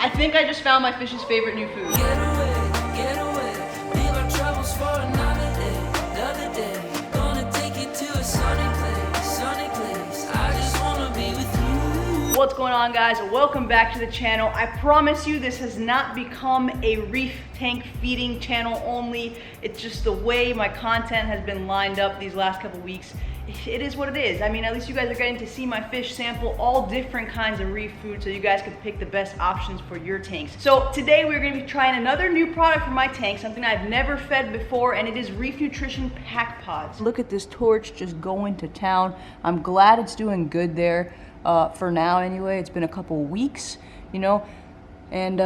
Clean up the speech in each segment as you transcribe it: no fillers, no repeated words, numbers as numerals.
I think I just found my fish's favorite new food. Get away, leave our troubles for another day. Gonna take you to a sunny place. I just wanna be with you. What's going on, guys? Welcome back to the channel. I promise you this has not become a reef tank feeding channel only. It's just the way my content has been lined up these last couple weeks. It is what it is. I mean, at least you guys are getting to see my fish sample all different kinds of reef food so you guys can pick the best options for your tanks. So today we're gonna be trying another new product for my tank, something I've never fed before, and it is Reef Nutrition Pac Pods. Look at this torch just going to town. I'm glad it's doing good there for now anyway. It's been a couple weeks, you know, and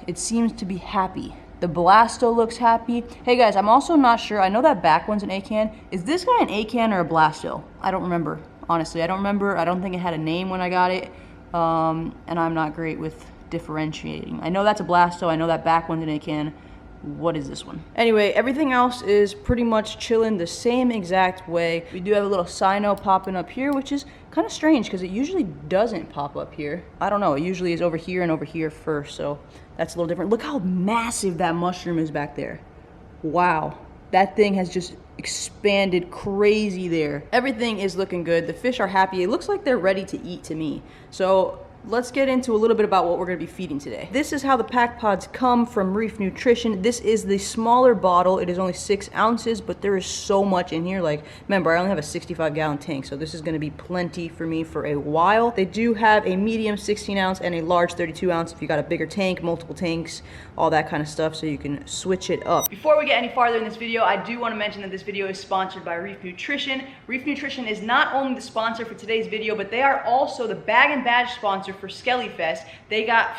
it seems to be happy. The Blasto looks happy. Hey guys, I'm also not sure. I know that back one's an A-can. Is this guy an A-can or a Blasto? I don't remember. Honestly, I don't remember. I don't think it had a name when I got it. And I'm not great with differentiating. I know that's a Blasto. I know that back one's an A-can. What is this one? Anyway, everything else is pretty much chilling the same exact way. We do have a little cyno popping up here, which is kind of strange because it usually doesn't pop up here. I don't know, it usually is over here and over here first, so that's a little different. Look how massive that mushroom is back there. Wow, that thing has just expanded crazy there. Everything is looking good. The fish are happy. It looks like they're ready to eat to me. So let's get into a little bit about what we're going to be feeding today. This is how the Pac Pods come from Reef Nutrition. This is the smaller bottle. It is only 6 ounces, but there is so much in here. Like, remember, I only have a 65-gallon tank, so this is going to be plenty for me for a while. They do have a medium 16 ounce and a large 32 ounce if you got a bigger tank, multiple tanks, all that kind of stuff, so you can switch it up. Before we get any farther in this video, I do want to mention that this video is sponsored by Reef Nutrition. Reef Nutrition is not only the sponsor for today's video, but they are also the bag and badge sponsor for Skelly Fest. They got,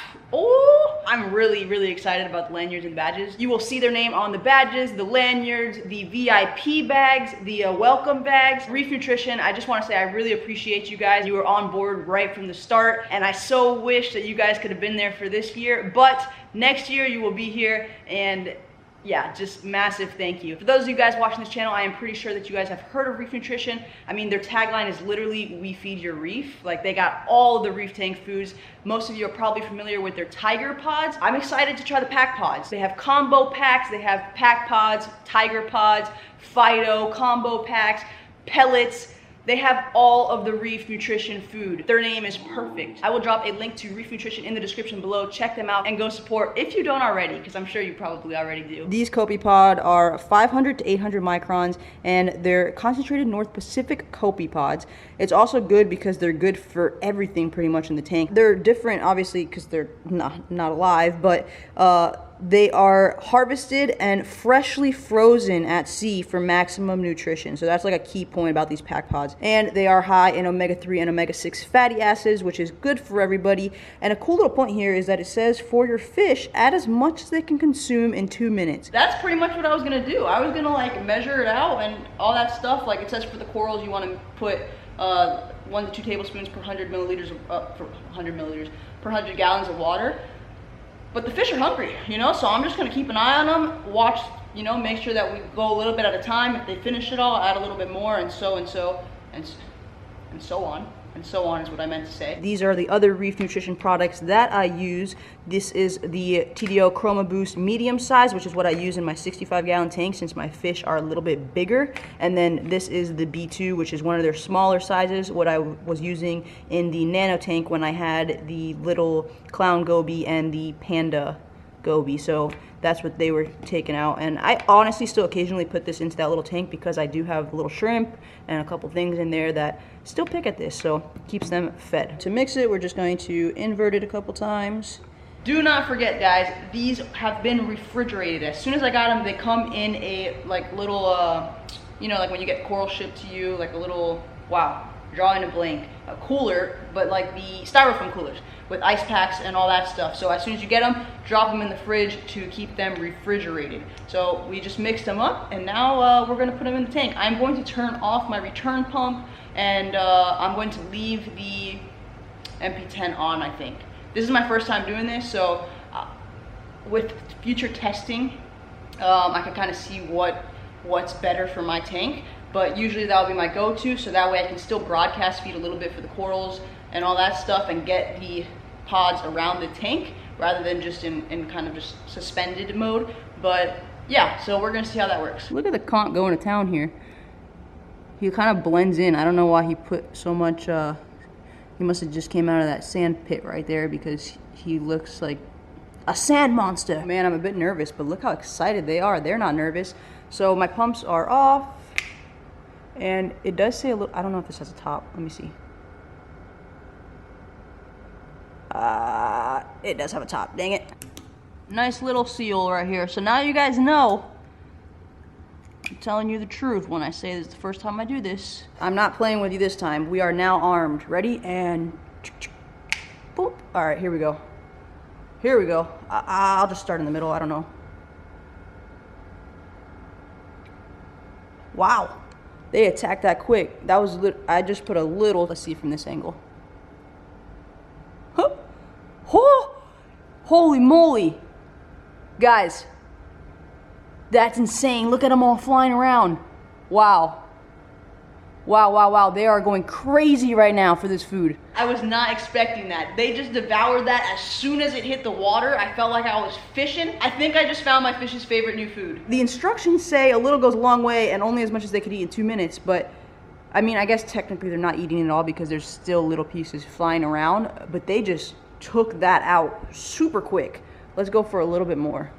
I'm really excited about the lanyards and badges. You will see their name on the badges, the lanyards, the VIP bags, the welcome bags. Reef Nutrition, I just want to say I really appreciate you guys. You were on board right from the start, and I so wish that you guys could have been there for this year, but next year you will be here, and yeah, just massive thank you. For those of you guys watching this channel, I am pretty sure that you guys have heard of Reef Nutrition. I mean, their tagline is literally, we feed your reef. Like, they got all of the reef tank foods. Most of you are probably familiar with their Tiger Pods. I'm excited to try the Pac Pods. They have combo packs, they have Pac Pods, Tiger Pods, Fido, combo packs, pellets. They have all of the Reef Nutrition food. Their name is perfect. I will drop a link to Reef Nutrition in the description below. Check them out and go support if you don't already, because I'm sure you probably already do. These Copepod are 500 to 800 microns, and they're concentrated North Pacific Copepods. It's also good because they're good for everything pretty much in the tank. They're different, obviously, because they're not alive, but they are harvested and freshly frozen at sea for maximum nutrition. So that's like a key point about these Pac Pods. And they are high in omega-3 and omega-6 fatty acids, which is good for everybody. And a cool little point here is that it says for your fish, add as much as they can consume in 2 minutes. That's pretty much what I was gonna do. I was gonna like measure it out and all that stuff. Like, it says for the corals, you wanna put 1 to 2 tablespoons per 100 milliliters per 100 gallons of water. But the fish are hungry, you know, so I'm just gonna keep an eye on them, watch, you know, make sure that we go a little bit at a time. If they finish it all, add a little bit more, and so on is what I meant to say. These are the other Reef Nutrition products that I use. This is the TDO Chroma Boost medium size, which is what I use in my 65-gallon tank since my fish are a little bit bigger. And then this is the B2, which is one of their smaller sizes, what I was using in the nano tank when I had the little clown goby and the panda goby. So that's what they were taking out, and I honestly still occasionally put this into that little tank because I do have a little shrimp and a couple things in there that still pick at this, so it keeps them fed. To mix it, we're just going to invert it a couple times. Do not forget, guys, these have been refrigerated. As soon as I got them, they come in a like little you know, like when you get coral shipped to you, like a little, wow, drawing a blank, a cooler, but like the styrofoam coolers with ice packs and all that stuff. So as soon as you get them, drop them in the fridge to keep them refrigerated. So we just mixed them up, and now we're gonna put them in the tank. I'm going to turn off my return pump, and I'm going to leave the MP10 on, I think. This is my first time doing this, so with future testing, I can kind of see what's better for my tank. But usually that'll be my go-to, so that way I can still broadcast feed a little bit for the corals and all that stuff and get the pods around the tank rather than just in kind of just suspended mode. But yeah, so we're gonna see how that works. Look at the conch going to town here. He kind of blends in. I don't know why he put so much, he must have just came out of that sand pit right there, because he looks like a sand monster. Man, I'm a bit nervous, but look how excited they are. They're not nervous. So my pumps are off, and it does say a little, I don't know if this has a top. Let me see. It does have a top, dang it. Nice little seal right here. So now you guys know I'm telling you the truth when I say this is the first time I do this. I'm not playing with you this time. We are now armed. Ready? And boop. All right, here we go. Here we go. I'll just start in the middle. I don't know. Wow. They attacked that quick. That was I just put a little. Let's see from this angle. Huh. Oh! Holy moly. Guys. That's insane. Look at them all flying around. Wow. Wow, wow, wow. They are going crazy right now for this food. I was not expecting that. They just devoured that as soon as it hit the water. I felt like I was fishing. I think I just found my fish's favorite new food. The instructions say a little goes a long way and only as much as they could eat in 2 minutes, but I mean, I guess technically they're not eating it all because there's still little pieces flying around, but they just took that out super quick. Let's go for a little bit more.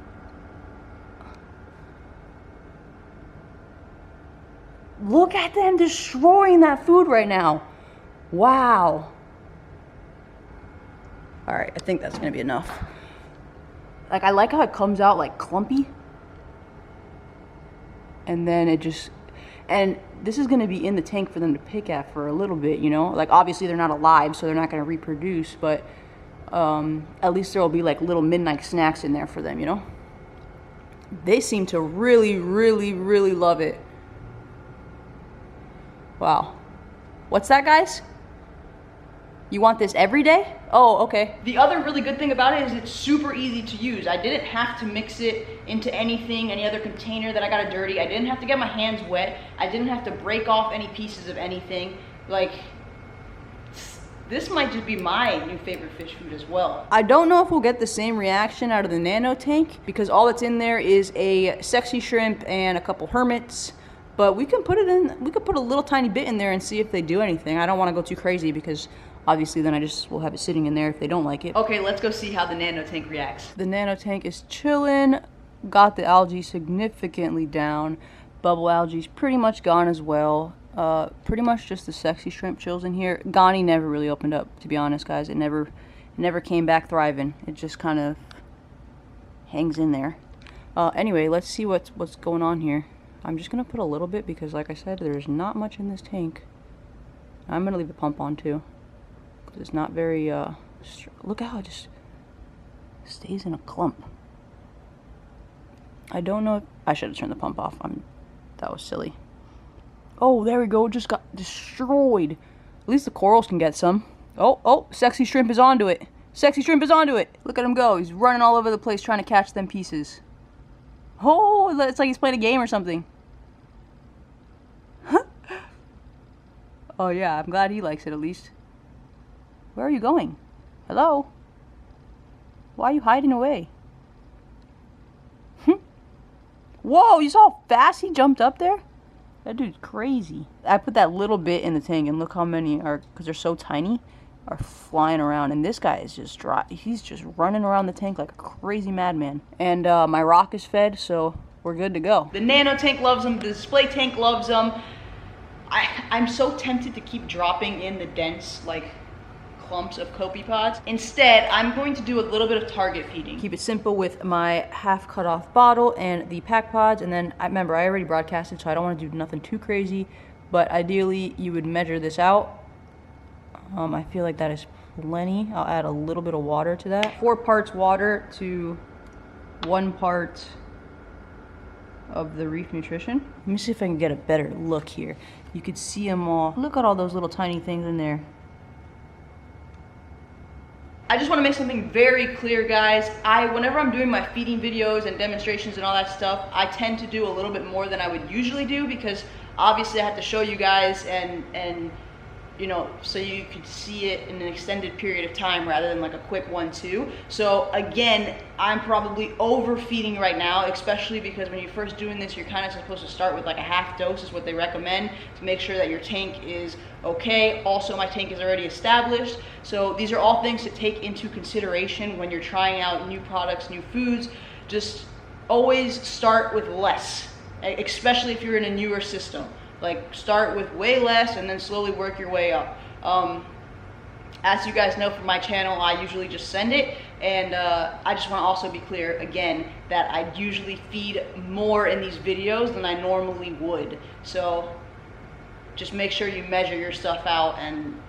Look at them destroying that food right now. Wow. All right, I think that's gonna be enough. Like, I like how it comes out like clumpy. And then it just, and this is gonna be in the tank for them to pick at for a little bit, you know? Like, obviously they're not alive, so they're not gonna reproduce, but at least there will be like little midnight snacks in there for them, you know? They seem to really, really, really love it. Wow. What's that, guys? You want this every day? Oh, okay. The other really good thing about it is it's super easy to use. I didn't have to mix it into anything, any other container that I got dirty. I didn't have to get my hands wet. I didn't have to break off any pieces of anything. Like, this might just be my new favorite fish food as well. I don't know if we'll get the same reaction out of the nano tank because all that's in there is a sexy shrimp and a couple hermits. But we can put it in, we could put a little tiny bit in there and see if they do anything. I don't want to go too crazy because obviously then I just will have it sitting in there if they don't like it. Okay, let's go see how the nano tank reacts. The nano tank is chilling, got the algae significantly down. Bubble algae's pretty much gone as well. Pretty much just the sexy shrimp chills in here. Ghani never really opened up, to be honest, guys. It never came back thriving. It just kind of hangs in there. Anyway, let's see what's going on here. I'm just gonna put a little bit because, like I said, there's not much in this tank. I'm gonna leave the pump on too, because it's not very. Look how it just stays in a clump. I don't know if I should have turned the pump off. That was silly. Oh, there we go. It just got destroyed. At least the corals can get some. Oh, sexy shrimp is onto it. Sexy shrimp is onto it. Look at him go. He's running all over the place trying to catch them pieces. Oh, it's like he's playing a game or something. Oh yeah, I'm glad he likes it at least. Where are you going? Hello? Why are you hiding away? Whoa, you saw how fast he jumped up there? That dude's crazy. I put that little bit in the tank and look how many are, because they're so tiny, are flying around. And this guy is just dry. He's just running around the tank like a crazy madman. And my rock is fed, so we're good to go. The nano tank loves them. The display tank loves them. I'm so tempted to keep dropping in the dense, like, clumps of Pac Pods. Instead, I'm going to do a little bit of target feeding. Keep it simple with my half cut off bottle and the Pac Pods. And then, remember, I already broadcasted, so I don't want to do nothing too crazy. But ideally, you would measure this out. I feel like that is plenty. I'll add a little bit of water to that. 4 parts water to 1 part of the Reef Nutrition. Let me see if I can get a better look here. You could see them all. Look at all those little tiny things in there. I just want to make something very clear, guys. Whenever I'm doing my feeding videos and demonstrations and all that stuff, I tend to do a little bit more than I would usually do because obviously I have to show you guys and you know, so you could see it in an extended period of time rather than like a quick 1-2. So again, I'm probably overfeeding right now, especially because when you're first doing this, you're kind of supposed to start with like a half dose is what they recommend to make sure that your tank is okay. Also, my tank is already established. So these are all things to take into consideration when you're trying out new products, new foods. Just always start with less, especially if you're in a newer system. Like start with way less and then slowly work your way up. As you guys know from my channel, I usually just send it, and I just want to also be clear again that I usually feed more in these videos than I normally would. So just make sure you measure your stuff out and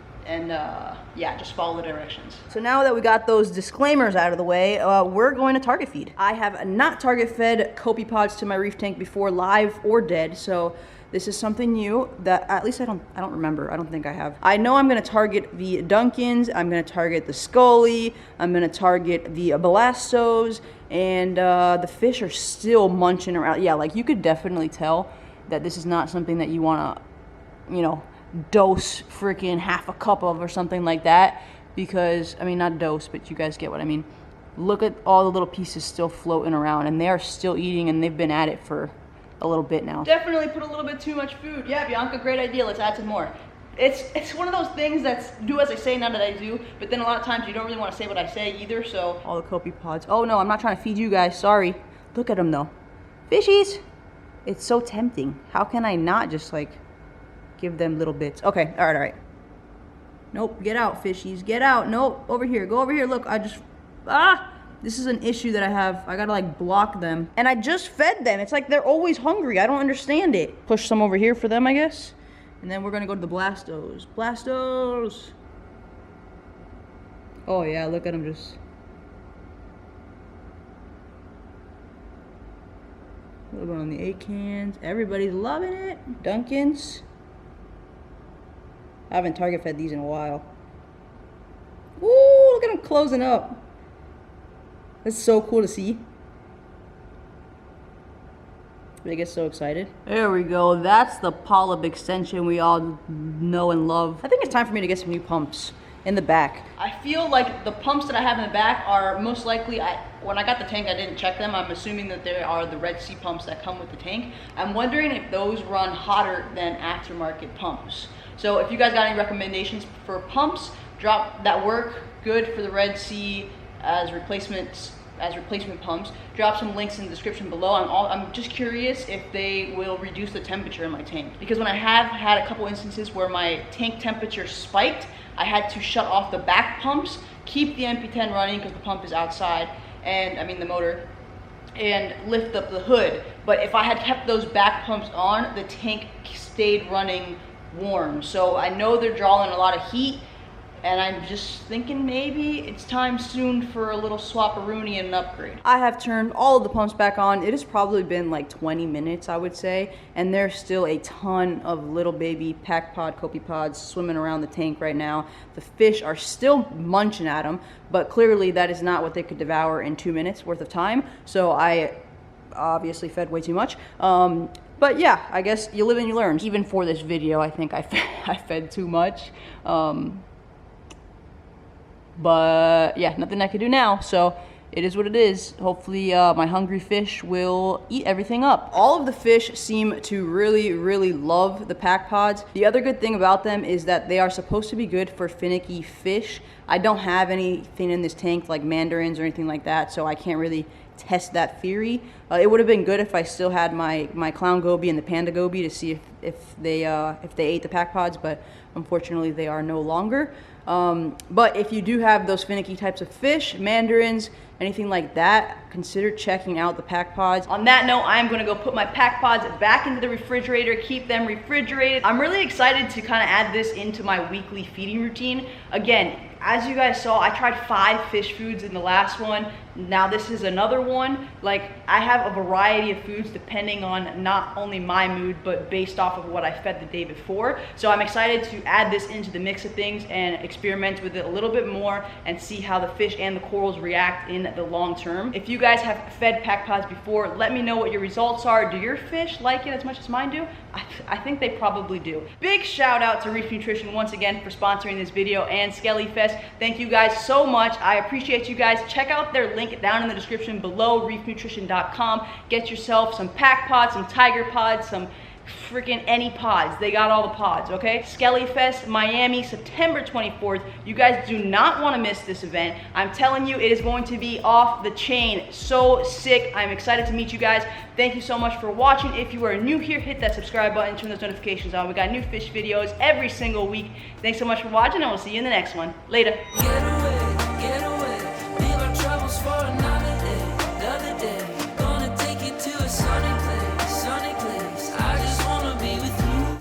yeah, just follow the directions. So now that we got those disclaimers out of the way, we're going to target feed. I have not target fed Pac Pods to my reef tank before, live or dead, so this is something new that at least I don't remember. I don't think I have. I know I'm gonna target the Duncans, I'm gonna target the Scully, I'm gonna target the Belastos, and the fish are still munching around. Yeah, like you could definitely tell that this is not something that you wanna, you know, dose freaking half a cup of or something like that, because, I mean, not dose, but you guys get what I mean. Look at all the little pieces still floating around, and they are still eating, and they've been at it for a little bit now. Definitely put a little bit too much food. Yeah, Bianca, great idea. Let's add some more. It's one of those things that's do as I say, not as I do, but then a lot of times you don't really want to say what I say either, so. All the Pac Pods. Oh no, I'm not trying to feed you guys, sorry. Look at them though. Fishies! It's so tempting. How can I not just like give them little bits? Okay, all right. Nope, get out, fishies, get out. Nope, over here, go over here. Look, I just, this is an issue that I have. I gotta like block them. And I just fed them. It's like they're always hungry. I don't understand it. Push some over here for them, I guess. And then we're gonna go to the Belastos. Belastos! Oh yeah, look at them just. We're going on the 8 cans. Everybody's loving it. Duncans. I haven't target fed these in a while. Woo, look at them closing up. That's so cool to see. They get so excited. There we go. That's the polyp extension we all know and love. I think it's time for me to get some new pumps in the back. I feel like the pumps that I have in the back are most likely, when I got the tank, I didn't check them. I'm assuming that they are the Red Sea pumps that come with the tank. I'm wondering if those run hotter than aftermarket pumps. So if you guys got any recommendations for pumps that work good for the Red Sea as replacement pumps, drop some links in the description below. I'm just curious if they will reduce the temperature in my tank, because when I have had a couple instances where my tank temperature spiked, I had to shut off the back pumps, keep the MP10 running because the pump is outside, and I mean the motor, and lift up the hood. But if I had kept those back pumps on, the tank stayed running warm. So I know they're drawing a lot of heat, and I'm just thinking maybe it's time soon for a little swap-a-rooney and an upgrade. I have turned all of the pumps back on. It has probably been like 20 minutes, I would say, and there's still a ton of little baby Pac Pods swimming around the tank right now. The fish are still munching at them, but clearly that is not what they could devour in 2 minutes worth of time. So I obviously fed way too much. But yeah, I guess you live and you learn. Even for this video, I think I fed too much. But yeah, nothing I can do now, so it is what it is. Hopefully my hungry fish will eat everything up. All of the fish seem to really love the Pac Pods. The other good thing about them is that they are supposed to be good for finicky fish. I don't have anything in this tank like mandarins or anything like that, so I can't really test that theory. It would have been good if I still had my clown goby and the panda goby to see if they ate the Pac Pods, but unfortunately they are no longer. But if you do have those finicky types of fish, mandarins, anything like that, consider checking out the Pac Pods. On that note, I'm gonna go put my Pac Pods back into the refrigerator, keep them refrigerated. I'm really excited to kind of add this into my weekly feeding routine. Again, as you guys saw, I tried 5 fish foods in the last one. Now this is another one. Like, I have a variety of foods depending on not only my mood, but based off of what I fed the day before. So I'm excited to add this into the mix of things and experiment with it a little bit more and see how the fish and the corals react in the long term. If you guys have fed Pac Pods before, let me know what your results are. Do your fish like it as much as mine do? I think they probably do. Big shout out to Reef Nutrition once again for sponsoring this video, and Skelly Fest. Thank you guys so much. I appreciate you guys. Check out their link down in the description below, reefnutrition.com. Get yourself some Pac Pods, some Tiger Pods, some freaking any pods. They got all the pods, okay? Skelly Fest, Miami, September 24th. You guys do not want to miss this event. I'm telling you, it is going to be off the chain. So sick. I'm excited to meet you guys. Thank you so much for watching. If you are new here, hit that subscribe button, turn those notifications on. We got new fish videos every single week. Thanks so much for watching, and we'll see you in the next one. Later.